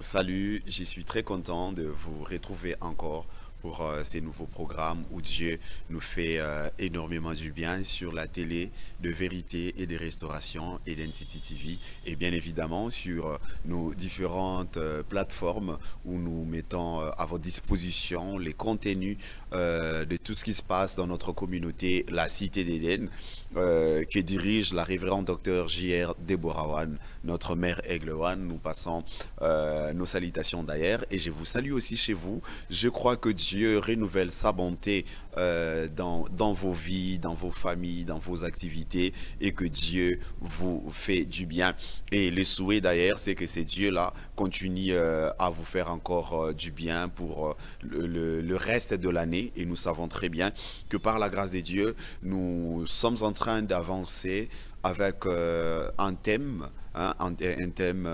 Salut, je suis très content de vous retrouver encore pour ces nouveaux programmes où Dieu nous fait énormément du bien sur la télé de vérité et de restauration Identity TV et bien évidemment sur nos différentes plateformes où nous mettons à votre disposition les contenus de tout ce qui se passe dans notre communauté, la Cité d'Éden, que dirige la révérende docteur J.R. Deborah-Wan, notre mère Aigle-Wan. Nous passons nos salutations d'ailleurs et je vous salue aussi chez vous. Je crois que Dieu renouvelle sa bonté dans vos vies, dans vos familles, dans vos activités et que Dieu vous fait du bien. Et le souhait d'ailleurs, c'est que ces dieux-là continuent à vous faire encore du bien pour le reste de l'année. Et nous savons très bien que par la grâce de Dieu, nous sommes en train d'avancer avec un thème, hein, un thème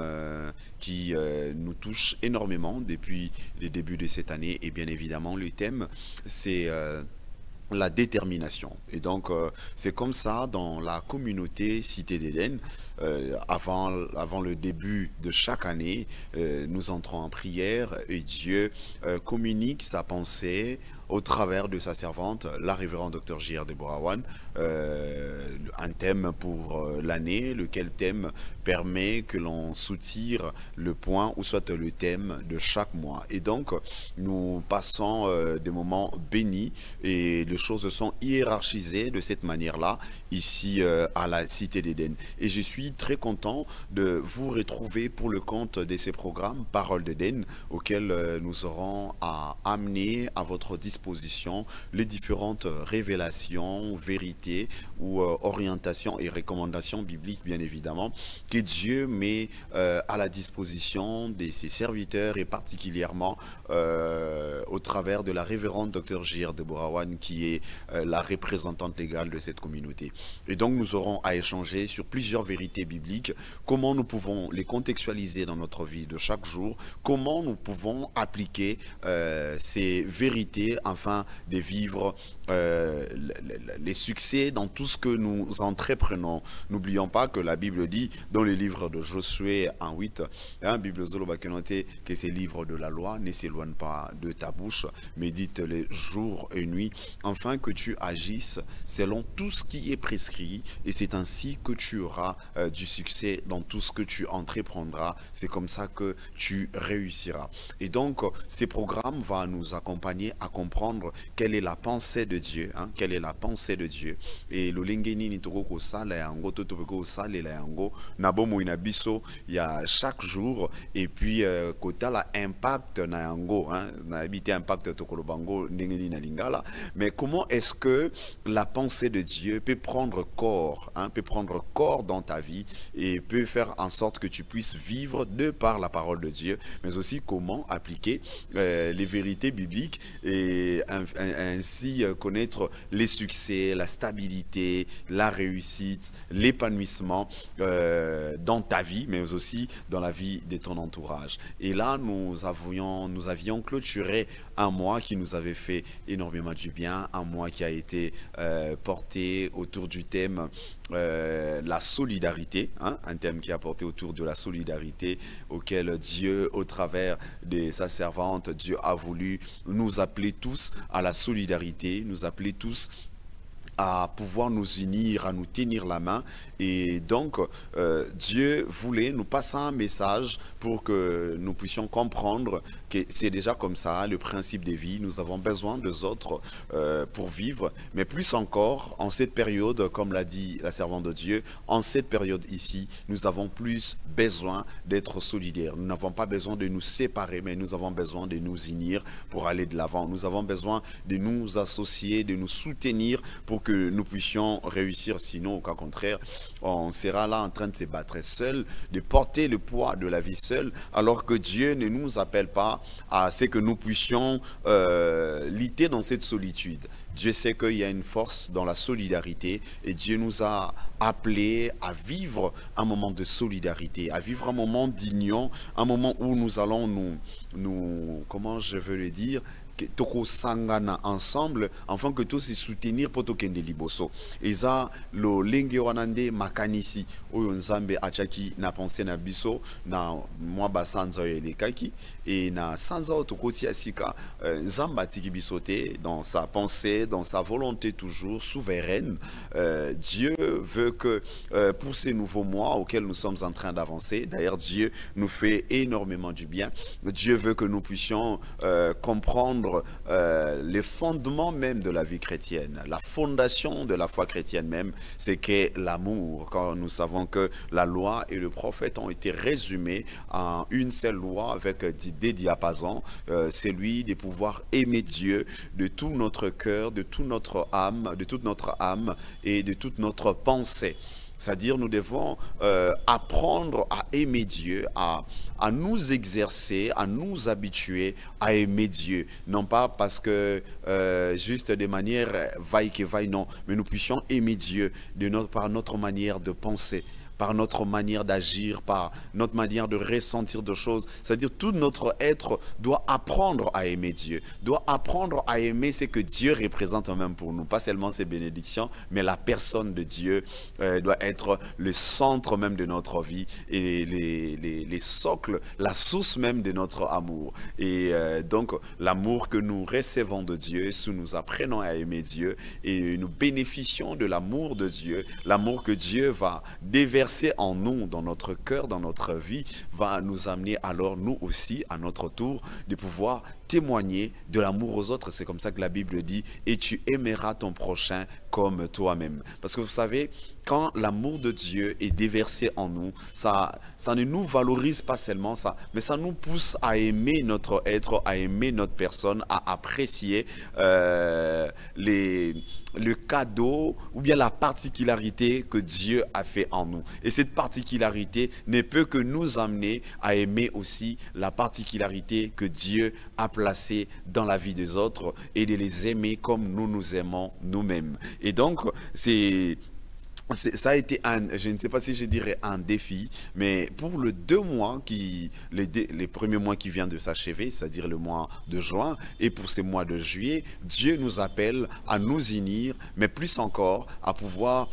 qui nous touche énormément depuis le début de cette année. Et bien évidemment, le thème, c'est la détermination. Et donc, c'est comme ça dans la communauté Cité d'Éden. Avant le début de chaque année, nous entrons en prière et Dieu communique sa pensée au travers de sa servante, la révérende docteur J.R. Deborah-Wan, un thème pour l'année, lequel thème permet que l'on soutire le point ou soit le thème de chaque mois. Et donc, nous passons des moments bénis et les choses sont hiérarchisées de cette manière-là, ici à la Cité d'Éden. Et je suis très content de vous retrouver pour le compte de ces programmes, Parole d'Éden, auxquels nous aurons à amener à votre disposition les différentes révélations, vérités ou orientations et recommandations bibliques, bien évidemment, que Dieu met à la disposition de ses serviteurs et particulièrement au travers de la révérende docteur J.R. Deborah-Wan qui est la représentante légale de cette communauté. Et donc nous aurons à échanger sur plusieurs vérités bibliques, comment nous pouvons les contextualiser dans notre vie de chaque jour, comment nous pouvons appliquer ces vérités afin de vivre les succès dans tout ce que nous entreprenons. N'oublions pas que la Bible dit dans le livre de Josué en 8, hein, Bible Zolo que ces livres de la loi ne s'éloignent pas de ta bouche, médite-les jour et nuit, afin que tu agisses selon tout ce qui est prescrit, et c'est ainsi que tu auras du succès dans tout ce que tu entreprendras. C'est comme ça que tu réussiras. Et donc, ces programmes vont nous accompagner à comprendre quelle est la pensée de Dieu, hein, quelle est la pensée de Dieu. Et le lingeni ni toko ko sala yango to toko sala la yango na bomo ina biso il y a chaque jour et puis kota la impact na yango, hein, na habité impact toko lo bango ndengeni na lingala. Mais comment est-ce que la pensée de Dieu peut prendre corps, hein, peut prendre corps dans ta vie et peut faire en sorte que tu puisses vivre de par la parole de Dieu, mais aussi comment appliquer les vérités bibliques et ainsi connaître les succès, la stabilité, la réussite, l'épanouissement dans ta vie, mais aussi dans la vie de ton entourage. Et là, nous avions clôturé un mois qui nous avait fait énormément du bien, un mois qui a été porté autour du thème la solidarité, hein, un thème qui a porté autour de la solidarité auquel Dieu, au travers de sa servante, Dieu a voulu nous appeler tous à la solidarité, nous appeler tous à pouvoir nous unir, à nous tenir la main. Et donc, Dieu voulait nous passer un message pour que nous puissions comprendre que c'est déjà comme ça, le principe des vies. Nous avons besoin des autres pour vivre, mais plus encore, en cette période, comme l'a dit la servante de Dieu, en cette période ici, nous avons plus besoin d'être solidaires. Nous n'avons pas besoin de nous séparer, mais nous avons besoin de nous unir pour aller de l'avant. Nous avons besoin de nous associer, de nous soutenir pour que nous puissions réussir, sinon au cas contraire on sera là en train de se battre seul, de porter le poids de la vie seule, alors que Dieu ne nous appelle pas à ce que nous puissions lutter dans cette solitude. Dieu sait qu'il y a une force dans la solidarité et Dieu nous a appelés à vivre un moment de solidarité, à vivre un moment d'union, un moment où nous allons comment je veux le dire, toko sangana ensemble afin que tous se soutenir pour tokende liboso. Eza lo lenge wanande makanisi oyo nzambe achaki na pensée na biso na mwa basanza elekaki et na sanza otokoti asika nzamba tiki bisote dans sa pensée, dans sa volonté toujours souveraine. Dieu veut que pour ces nouveaux mois auxquels nous sommes en train d'avancer, d'ailleurs Dieu nous fait énormément du bien. Dieu veut que nous puissions comprendre les fondements même de la vie chrétienne. La fondation de la foi chrétienne même, c'est que l'amour. Quand nous savons que la loi et le prophète ont été résumés en une seule loi avec des diapasons, celui de pouvoir aimer Dieu de tout notre cœur, de toute notre âme et de toute notre pensée. C'est-à-dire nous devons apprendre à aimer Dieu, à nous exercer, à nous habituer à aimer Dieu. Non pas parce que juste de manière vaille que vaille, non, mais nous puissions aimer Dieu par notre manière de penser, par notre manière d'agir, par notre manière de ressentir des choses. C'est-à-dire tout notre être doit apprendre à aimer Dieu, doit apprendre à aimer ce que Dieu représente même pour nous. Pas seulement ses bénédictions, mais la personne de Dieu doit être le centre même de notre vie et les socles, la source même de notre amour. Et donc l'amour que nous recevons de Dieu, si nous apprenons à aimer Dieu et nous bénéficions de l'amour de Dieu, l'amour que Dieu va déverser en nous, dans notre cœur, dans notre vie, va nous amener alors nous aussi à notre tour de pouvoir témoigner de l'amour aux autres. C'est comme ça que la Bible dit et tu aimeras ton prochain comme toi-même. Parce que vous savez, quand l'amour de Dieu est déversé en nous, ça ne nous valorise pas seulement ça, mais ça nous pousse à aimer notre être, à aimer notre personne, à apprécier le cadeau ou bien la particularité que Dieu a fait en nous. Et cette particularité ne peut que nous amener à aimer aussi la particularité que Dieu a placée dans la vie des autres et de les aimer comme nous nous aimons nous-mêmes. Et donc, ça a été je ne sais pas si je dirais un défi, mais pour les 2 mois, les premiers mois qui viennent de s'achever, c'est-à-dire le mois de juin, et pour ces mois de juillet, Dieu nous appelle à nous unir, mais plus encore à pouvoir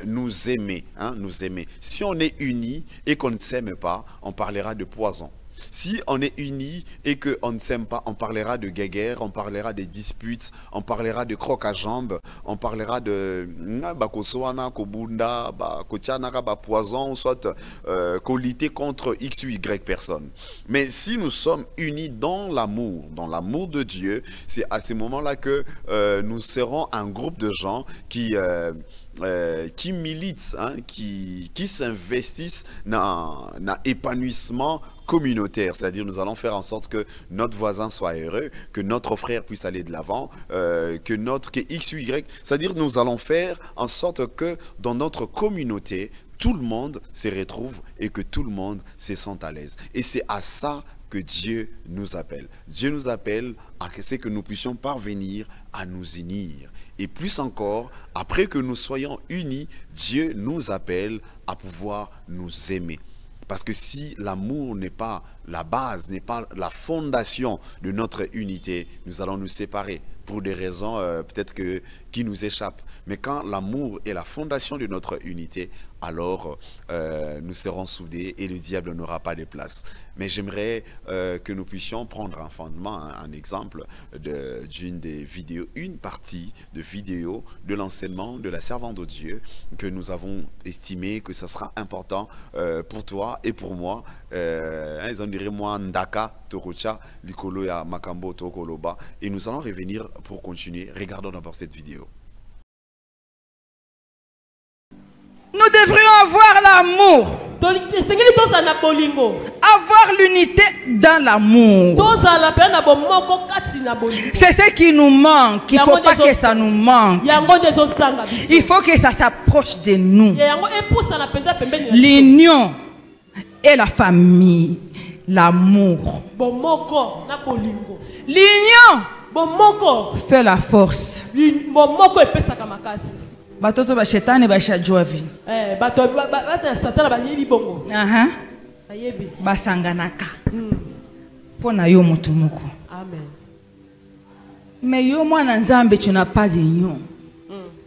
nous aimer, nous aimer. Si on est unis et qu'on ne s'aime pas, on parlera de poison. Si on est unis et qu'on ne s'aime pas, on parlera de guéguerre, on parlera de disputes, on parlera de crocs à jambes, on parlera de poison, soit lutter contre X ou Y personne. Mais si nous sommes unis dans l'amour de Dieu, c'est à ce moment-là que nous serons un groupe de gens qui militent, qui s'investissent dans l'épanouissement communautaire, c'est-à-dire nous allons faire en sorte que notre voisin soit heureux, que notre frère puisse aller de l'avant, que X ou Y, c'est-à-dire nous allons faire en sorte que dans notre communauté, tout le monde se retrouve et que tout le monde se sente à l'aise. Et c'est à ça que Dieu nous appelle. Dieu nous appelle à ce que nous puissions parvenir à nous unir. Et plus encore, après que nous soyons unis, Dieu nous appelle à pouvoir nous aimer. Parce que si l'amour n'est pas la base, n'est pas la fondation de notre unité, nous allons nous séparer pour des raisons peut-être qui nous échappent. Mais quand l'amour est la fondation de notre unité, alors nous serons soudés et le diable n'aura pas de place. Mais j'aimerais que nous puissions prendre un fondement, un exemple d'une des vidéos, une partie de vidéo de l'enseignement de la servante de Dieu que nous avons estimé que ça sera important pour toi et pour moi. Ils ont dit moi Ndaka Tokocha Likolo ya Makambo Tokoloba et nous allons revenir pour continuer. Regardons d'abord cette vidéo. Nous devrions avoir l'amour, avoir l'unité dans l'amour. C'est ce qui nous manque. Il ne faut pas que ça nous manque. Il faut que ça s'approche de nous. L'union et la famille, l'amour. L'union fait la force. Batoto ba shetani ba shajua vi. Satana ba yebi bongo. Basanganaka. Pona yo mutu moko. Amen. Mais yo mwana nzambe, tu n'as pas d'union.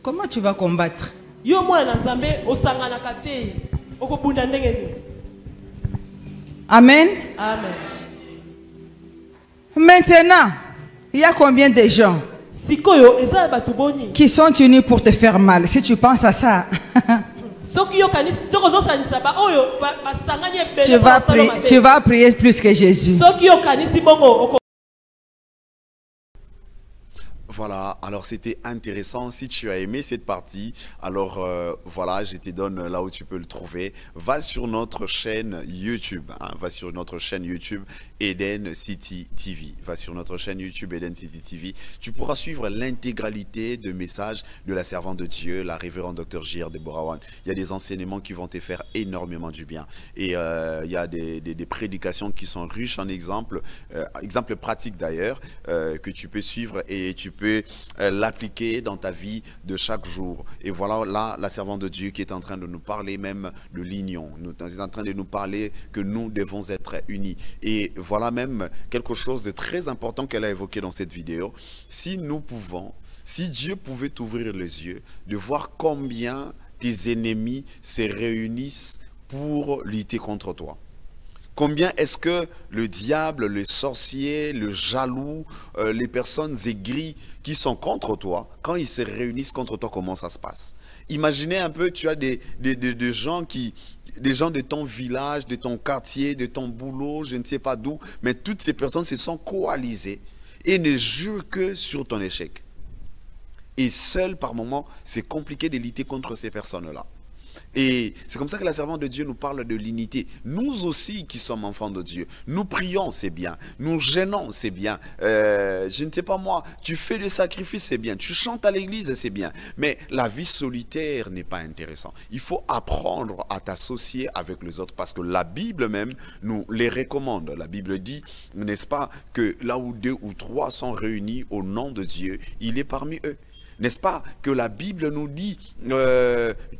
Comment tu vas combattre? Yo mwana nzambe osangana kate okobunda ndenge ni. Amen. Amen. Maintenant, il y a combien de gens Sikoyo eza batu boni qui sont unis pour te faire mal? Si tu penses à ça, tu vas prier plus que Jésus. Voilà, alors c'était intéressant. Si tu as aimé cette partie, alors voilà, je te donne là où tu peux le trouver. Va sur notre chaîne YouTube, hein, va sur notre chaîne YouTube Eden City TV. Va sur notre chaîne YouTube Eden City TV. Tu pourras suivre l'intégralité de messages de la servante de Dieu, la révérende Dr J.R. Deborah. Il y a des enseignements qui vont te faire énormément du bien. Et il y a des prédications qui sont riches en exemples, exemples pratiques d'ailleurs, que tu peux suivre et tu peux l'appliquer dans ta vie de chaque jour. Et voilà là la servante de Dieu qui est en train de nous parler même de l'union. Nous est en train de nous parler que nous devons être unis. Et voilà même quelque chose de très important qu'elle a évoqué dans cette vidéo. Si nous pouvons, si Dieu pouvait t'ouvrir les yeux, de voir combien tes ennemis se réunissent pour lutter contre toi. Combien est-ce que le diable, le sorcier, le jaloux, les personnes aigries qui sont contre toi, quand ils se réunissent contre toi, comment ça se passe? Imaginez un peu, tu as des gens de ton village, de ton quartier, de ton boulot, je ne sais pas d'où, mais toutes ces personnes se sont coalisées et ne jouent que sur ton échec. Et seul par moment, c'est compliqué de lutter contre ces personnes-là. Et c'est comme ça que la servante de Dieu nous parle de l'unité. Nous aussi qui sommes enfants de Dieu, nous prions, c'est bien. Nous gênons, c'est bien. Je ne sais pas moi, tu fais des sacrifices, c'est bien. Tu chantes à l'église, c'est bien. Mais la vie solitaire n'est pas intéressante. Il faut apprendre à t'associer avec les autres parce que la Bible même nous les recommande. La Bible dit, n'est-ce pas, que là où 2 ou 3 sont réunis au nom de Dieu, il est parmi eux. N'est-ce pas que la Bible nous dit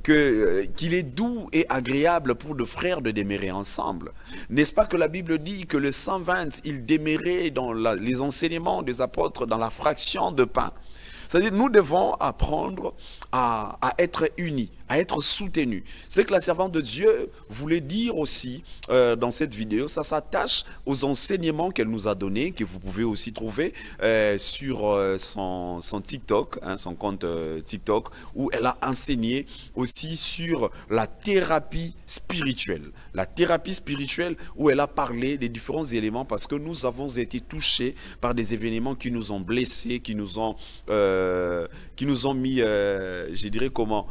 qu'il est doux et agréable pour 2 frères de demeurer ensemble? N'est-ce pas que la Bible dit que le 120, il demeurait dans les enseignements des apôtres, dans la fraction de pain? C'est-à-dire nous devons apprendre à être unis, à être soutenus. C'est que la servante de Dieu voulait dire aussi dans cette vidéo, ça s'attache aux enseignements qu'elle nous a donnés, que vous pouvez aussi trouver sur son TikTok, hein, son compte TikTok, où elle a enseigné aussi sur la thérapie spirituelle. La thérapie spirituelle où elle a parlé des différents éléments parce que nous avons été touchés par des événements qui nous ont blessés, qui nous ont mis, je dirais comment,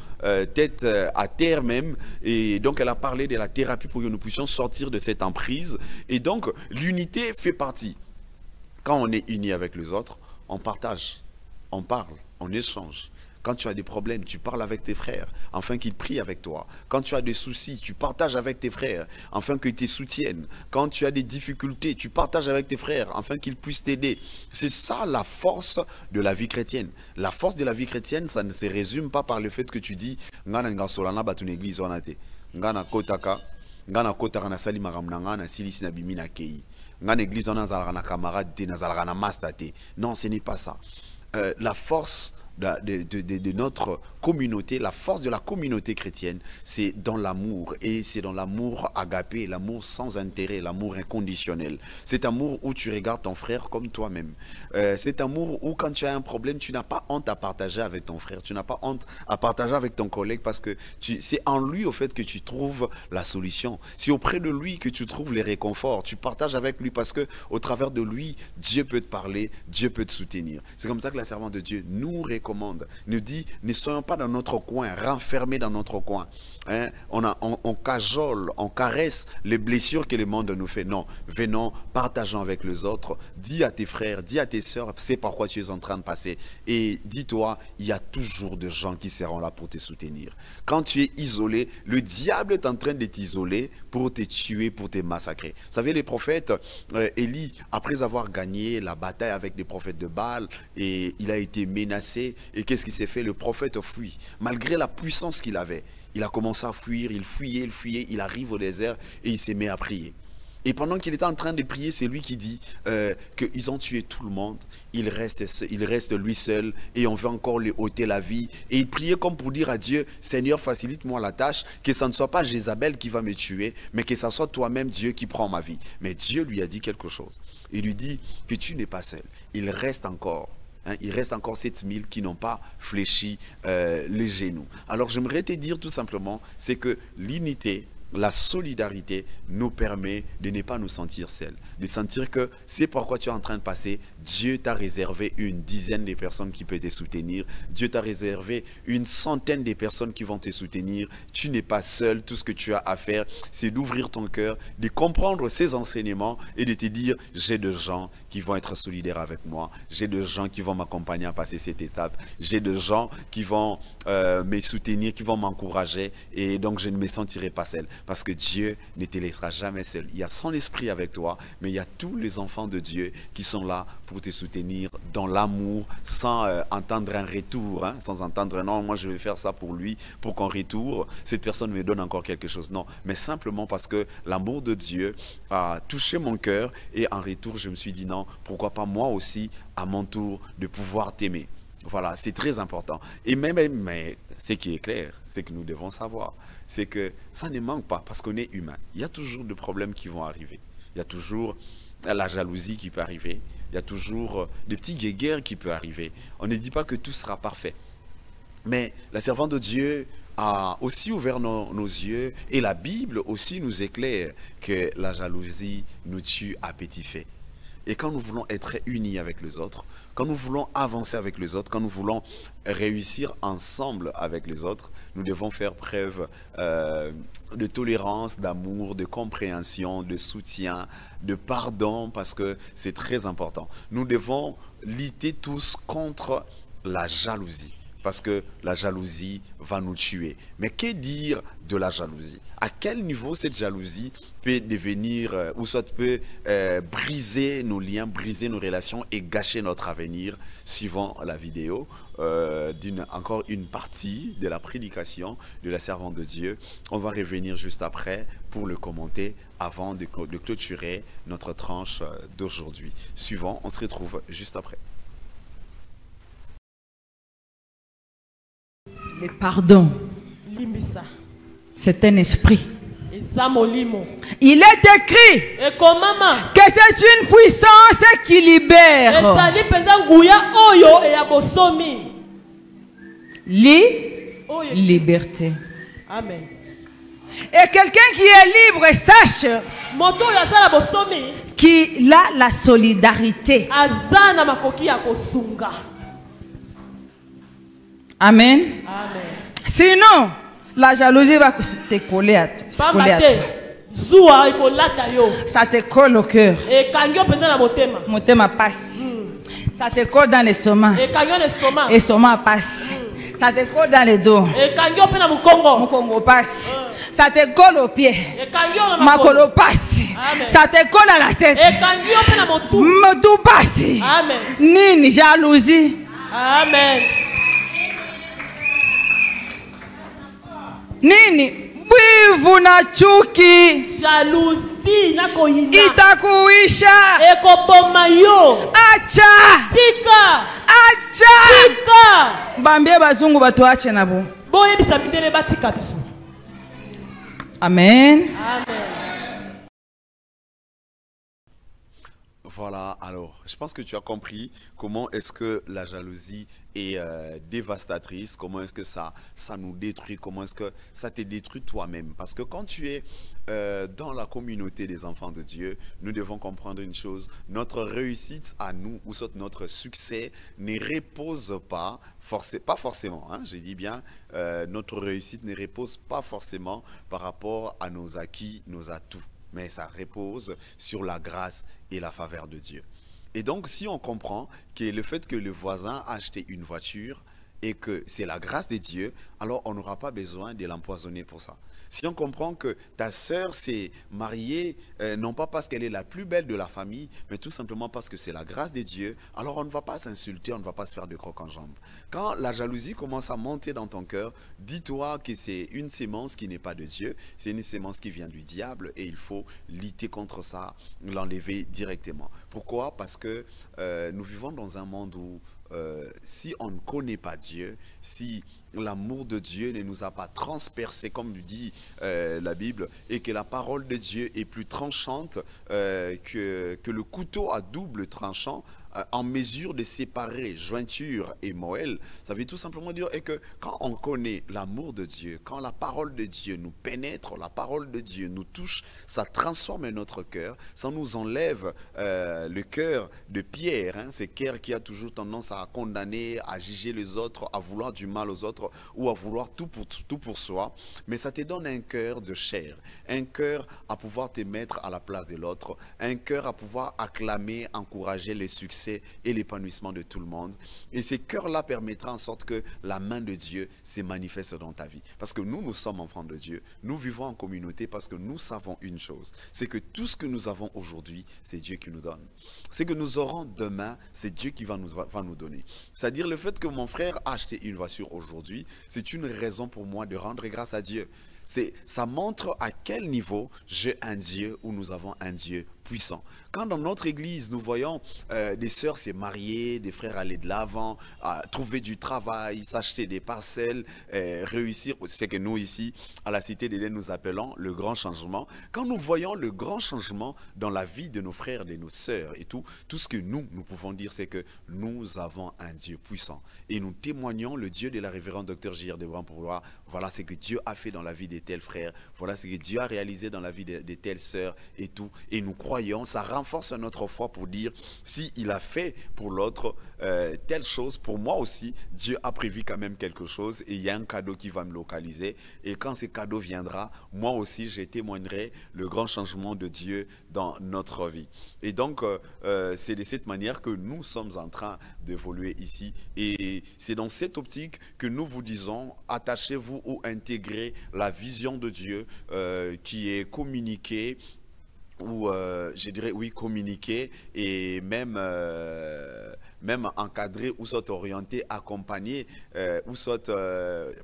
tête à terre même. Et donc elle a parlé de la thérapie pour que nous puissions sortir de cette emprise. Et donc l'unité fait partie. Quand on est unis avec les autres, on partage, on parle, on échange. Quand tu as des problèmes, tu parles avec tes frères, afin qu'ils prient avec toi. Quand tu as des soucis, tu partages avec tes frères, afin qu'ils te soutiennent. Quand tu as des difficultés, tu partages avec tes frères, afin qu'ils puissent t'aider. C'est ça la force de la vie chrétienne. La force de la vie chrétienne, ça ne se résume pas par le fait que tu dis « Ngana nga solana batun église onate, ngana kotaka na sali maramnanga na silisi na bimi na kei, ngana église onazalaka na camarade te, nazalaka na master te ». Non, ce n'est pas ça. La force de notre communauté, la force de la communauté chrétienne, c'est dans l'amour, et c'est dans l'amour agapé, l'amour sans intérêt, l'amour inconditionnel. Cet amour où tu regardes ton frère comme toi-même. Cet amour où quand tu as un problème, tu n'as pas honte à partager avec ton frère, tu n'as pas honte à partager avec ton collègue parce que c'est en lui au fait que tu trouves la solution. C'est auprès de lui que tu trouves les réconforts. Tu partages avec lui parce que au travers de lui, Dieu peut te parler, Dieu peut te soutenir. C'est comme ça que la servante de Dieu nous recommande, nous dit, ne soyons pas dans notre coin, renfermés dans notre coin. Hein? On cajole, on caresse les blessures que le monde nous fait. Non, venons, partageons avec les autres. Dis à tes frères, dis à tes sœurs, c'est par quoi tu es en train de passer. Et dis-toi, il y a toujours des gens qui seront là pour te soutenir. Quand tu es isolé, le diable est en train de t'isoler pour te tuer, pour te massacrer. Vous savez, les prophètes, Élie, après avoir gagné la bataille avec les prophètes de Baal, et il a été menacé, et qu'est-ce qui s'est fait? Le prophète fuit, malgré la puissance qu'il avait. Il a commencé à fuir, il fuyait, il arrive au désert et il s'est mis à prier. Et pendant qu'il était en train de prier, c'est lui qui dit qu'ils ont tué tout le monde. Il reste lui seul et on veut encore lui ôter la vie. Et il priait comme pour dire à Dieu, Seigneur, facilite-moi la tâche, que ça ne soit pas Jézabel qui va me tuer, mais que ça soit toi-même, Dieu, qui prend ma vie. Mais Dieu lui a dit quelque chose. Il lui dit que tu n'es pas seul. Il reste encore. Il reste encore 7000 qui n'ont pas fléchi les genoux. Alors j'aimerais te dire tout simplement, c'est que l'unité, la solidarité nous permet de ne pas nous sentir seuls, de sentir que c'est pourquoi tu es en train de passer. Dieu t'a réservé une dizaine de personnes qui peuvent te soutenir. Dieu t'a réservé une centaine de personnes qui vont te soutenir. Tu n'es pas seul. Tout ce que tu as à faire, c'est d'ouvrir ton cœur, de comprendre ces enseignements et de te dire, j'ai des gens qui vont être solidaires avec moi. J'ai des gens qui vont m'accompagner à passer cette étape. J'ai des gens qui vont me soutenir, qui vont m'encourager. Et donc, je ne me sentirai pas seul. Parce que Dieu ne te laissera jamais seul. Il y a son esprit avec toi, mais il y a tous les enfants de Dieu qui sont là pour te soutenir dans l'amour, sans entendre un retour, hein, sans entendre non, moi je vais faire ça pour lui, pour qu'en retour, cette personne me donne encore quelque chose. Non, mais simplement parce que l'amour de Dieu a touché mon cœur et en retour, je me suis dit non, pourquoi pas moi aussi, à mon tour, de pouvoir t'aimer. Voilà, c'est très important. Et mais ce qui est clair, c'est que nous devons savoir, c'est que ça ne manque pas parce qu'on est humain. Il y a toujours des problèmes qui vont arriver. Il y a toujours la jalousie qui peut arriver. Il y a toujours des petits guéguerres qui peuvent arriver. On ne dit pas que tout sera parfait. Mais la servante de Dieu a aussi ouvert nos yeux et la Bible aussi nous éclaire que la jalousie nous tue à petit feu. Et quand nous voulons être unis avec les autres, quand nous voulons avancer avec les autres, quand nous voulons réussir ensemble avec les autres, nous devons faire preuve de tolérance, d'amour, de compréhension, de soutien, de pardon, parce que c'est très important. Nous devons lutter tous contre la jalousie, parce que la jalousie va nous tuer. Mais que dire de la jalousie? À quel niveau cette jalousie peut devenir, ou soit peut briser nos liens, briser nos relations et gâcher notre avenir? Suivant la vidéo, encore une partie de la prédication de la servante de Dieu. On va revenir juste après pour le commenter avant de clôturer notre tranche d'aujourd'hui. Suivant, on se retrouve juste après. Le pardon, c'est un esprit. Il est écrit que c'est une puissance qui libère. Liberté. Amen. Et quelqu'un qui est libre sache qu'il a la solidarité. Amen. Amen. Sinon, la jalousie va te coller à toi. Ça te colle au cœur. Motema passe. Ça te colle dans l'estomac. L'estomac passe. Ça te colle dans le dos. Mukongo passe. Ça te colle au pied. Makolo passe. Ça te colle à la tête. Tout passe. Nini jalousie. Amen. Nini wivu na chuki, jalousie nakoyina itakuisha, ekoboma yo. Acha tika, acha tika. Bambie bazungu batuache nabo. Boyebisa bidele batika biso. Amen. Amen. Voilà, alors, je pense que tu as compris comment est-ce que la jalousie est dévastatrice, comment est-ce que ça nous détruit, comment est-ce que ça te détruit toi-même. Parce que quand tu es dans la communauté des enfants de Dieu, nous devons comprendre une chose, notre réussite à nous, ou soit notre succès, ne repose pas, pas forcément, hein, je dis bien, notre réussite ne repose pas forcément par rapport à nos acquis, nos atouts. Mais ça repose sur la grâce et la faveur de Dieu. Et donc, si on comprend que le fait que le voisin a acheté une voiture, et que c'est la grâce de Dieu, alors on n'aura pas besoin de l'empoisonner pour ça. Si on comprend que ta sœur s'est mariée, non pas parce qu'elle est la plus belle de la famille, mais tout simplement parce que c'est la grâce de Dieu, alors on ne va pas s'insulter, on ne va pas se faire de crocs en jambes. Quand la jalousie commence à monter dans ton cœur, dis-toi que c'est une sémence qui n'est pas de Dieu, c'est une sémence qui vient du diable et il faut lutter contre ça, l'enlever directement. Pourquoi? Parce que nous vivons dans un monde où si on ne connaît pas Dieu, si l'amour de Dieu ne nous a pas transpercé, comme dit la Bible, et que la parole de Dieu est plus tranchante que le couteau à double tranchant, en mesure de séparer jointure et moelle, ça veut tout simplement dire que quand on connaît l'amour de Dieu, quand la parole de Dieu nous pénètre, la parole de Dieu nous touche, ça transforme notre cœur, ça nous enlève le cœur de pierre, hein, ce cœur qui a toujours tendance à condamner, à juger les autres, à vouloir du mal aux autres ou à vouloir tout pour soi, mais ça te donne un cœur de chair, un cœur à pouvoir te mettre à la place de l'autre, un cœur à pouvoir acclamer, encourager les succès et l'épanouissement de tout le monde. Et ce cœur-là permettra en sorte que la main de Dieu se manifeste dans ta vie. Parce que nous sommes enfants de Dieu. Nous vivons en communauté parce que nous savons une chose. C'est que tout ce que nous avons aujourd'hui, c'est Dieu qui nous donne. Ce que nous aurons demain, c'est Dieu qui va nous donner. C'est-à-dire le fait que mon frère a acheté une voiture aujourd'hui, c'est une raison pour moi de rendre grâce à Dieu. Ça montre à quel niveau j'ai un Dieu, où nous avons un Dieu puissant. Quand dans notre église, nous voyons des sœurs se marier, des frères aller de l'avant, trouver du travail, s'acheter des parcelles, réussir, c'est que nous ici, à la Cité d'Éden, nous appelons le grand changement. Quand nous voyons le grand changement dans la vie de nos frères, de nos sœurs et tout ce que nous pouvons dire, c'est que nous avons un Dieu puissant. Et nous témoignons le Dieu de la révérende Dr J.R. Desborans pour voir, voilà ce que Dieu a fait dans la vie de tels frères, voilà ce que Dieu a réalisé dans la vie de telles sœurs et tout. Et nous croyons, ça renforce notre foi pour dire, si il a fait pour l'autre telle chose, pour moi aussi, Dieu a prévu quand même quelque chose et il y a un cadeau qui va me localiser. Et quand ce cadeau viendra, moi aussi, je témoignerai le grand changement de Dieu dans notre vie. Et donc, c'est de cette manière que nous sommes en train d'évoluer ici. Et c'est dans cette optique que nous vous disons, attachez-vous ou intégrez la vision de Dieu qui est communiquée, ou je dirais oui, communiquer et même encadrer ou soit orienter, accompagner ou soit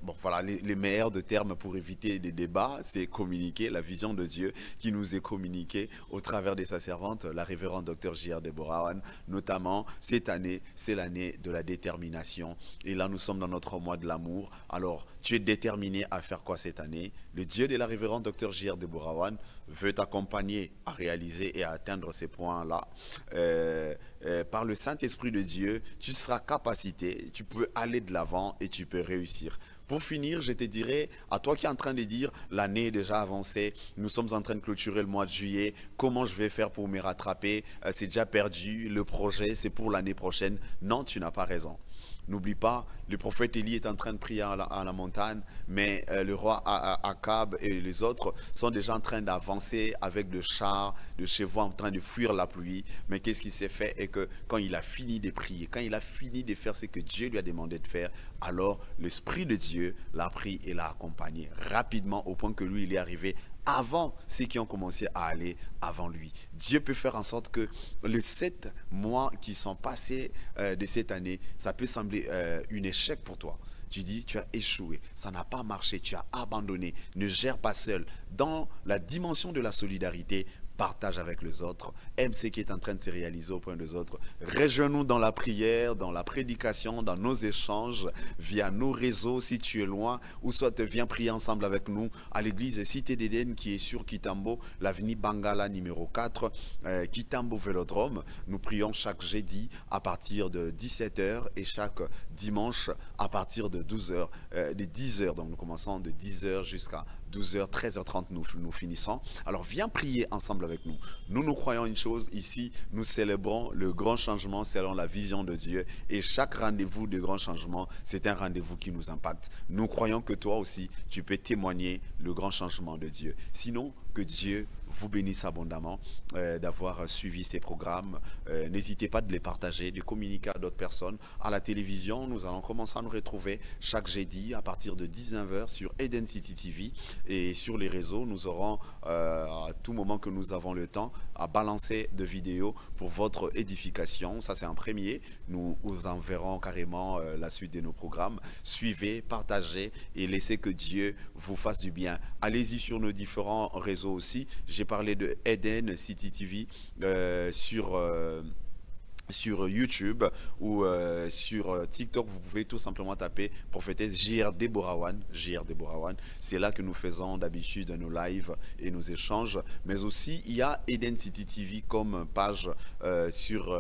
bon voilà, les meilleurs de termes pour éviter des débats, c'est communiquer la vision de Dieu qui nous est communiquée au travers de sa servante, la révérende Dr J.R. Desborans. Notamment cette année, c'est l'année de la détermination et là nous sommes dans notre mois de l'amour. Alors tu es déterminé à faire quoi cette année? Le Dieu de la révérende Dr J.R. Desborans veut t'accompagner à réaliser et à atteindre ces points-là. Par le Saint-Esprit de Dieu, tu seras capacité, tu peux aller de l'avant et tu peux réussir. Pour finir, je te dirais, à toi qui es en train de dire, l'année est déjà avancée, nous sommes en train de clôturer le mois de juillet, comment je vais faire pour me rattraper? C'est déjà perdu, le projet c'est pour l'année prochaine. Non, tu n'as pas raison. N'oublie pas, le prophète Élie est en train de prier à la montagne, mais le roi Akab et les autres sont déjà en train d'avancer avec de chars, de chevaux en train de fuir la pluie. Mais qu'est-ce qui s'est fait? Et que quand il a fini de prier, quand il a fini de faire ce que Dieu lui a demandé de faire, alors l'Esprit de Dieu l'a pris et l'a accompagné rapidement au point que lui, il est arrivé avant ceux qui ont commencé à aller avant lui. Dieu peut faire en sorte que les 7 mois qui sont passés de cette année, ça peut sembler un échec pour toi. Tu dis, tu as échoué, ça n'a pas marché, tu as abandonné, ne gère pas seul. Dans la dimension de la solidarité, partage avec les autres, aime ce qui est en train de se réaliser auprès des autres. Rejoins-nous dans la prière, dans la prédication, dans nos échanges, via nos réseaux si tu es loin, ou soit viens prier ensemble avec nous à l'église Cité d'Éden qui est sur Kitambo, l'avenue Bangala numéro 4, Kitambo Vélodrome. Nous prions chaque jeudi à partir de 17 h et chaque dimanche à partir de 12 h, de 10 h. Donc nous commençons de 10 h jusqu'à 12 h, 13 h 30 nous finissons. Alors viens prier ensemble avec nous. Nous croyons une chose ici, nous célébrons le grand changement selon la vision de Dieu et chaque rendez-vous de grand changement, c'est un rendez-vous qui nous impacte. Nous croyons que toi aussi, tu peux témoigner le grand changement de Dieu. Sinon, que Dieu vous bénisse abondamment d'avoir suivi ces programmes. N'hésitez pas de les partager, de communiquer à d'autres personnes. À la télévision, nous allons commencer à nous retrouver chaque jeudi à partir de 19 h sur Eden City TV. Et sur les réseaux, nous aurons à tout moment que nous avons le temps à balancer de vidéos pour votre édification. Ça, c'est un premier. Nous vous enverrons carrément la suite de nos programmes. Suivez, partagez et laissez que Dieu vous fasse du bien. Allez-y sur nos différents réseaux aussi. J'ai parlé de Eden City TV sur YouTube ou sur TikTok. Vous pouvez tout simplement taper prophétesse JR Deborah One. C'est là que nous faisons d'habitude nos lives et nos échanges. Mais aussi, il y a Eden City TV comme page sur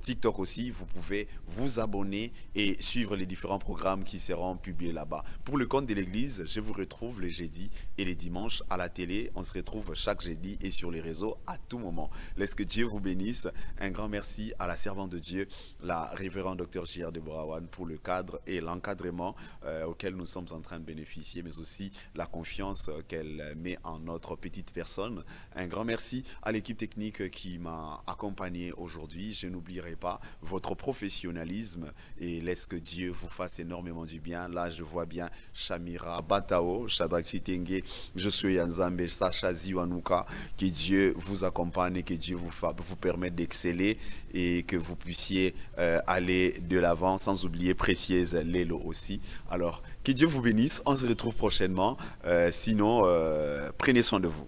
TikTok aussi. Vous pouvez vous abonner et suivre les différents programmes qui seront publiés là-bas. Pour le compte de l'église, je vous retrouve les jeudis et les dimanches à la télé. On se retrouve chaque jeudi et sur les réseaux à tout moment. Laisse que Dieu vous bénisse. Un grand merci à la servante de Dieu, la révérende Dr JR Deborah One, pour le cadre et l'encadrement auquel nous sommes en train de bénéficier, mais aussi la confiance qu'elle met en notre petite personne. Un grand merci à l'équipe technique qui m'a accompagné aujourd'hui. Je n'oublierai pas votre professionnalisme et laisse que Dieu vous fasse énormément du bien. Là, je vois bien Shamira Batao, Shadrach Chitenge, Josué Yanzambe, Sacha Ziwanuka. Que Dieu vous accompagne et que Dieu vous permette d'exceller et que vous puissiez aller de l'avant, sans oublier Précieuse Lélo aussi. Alors, que Dieu vous bénisse. On se retrouve prochainement. Sinon, prenez soin de vous.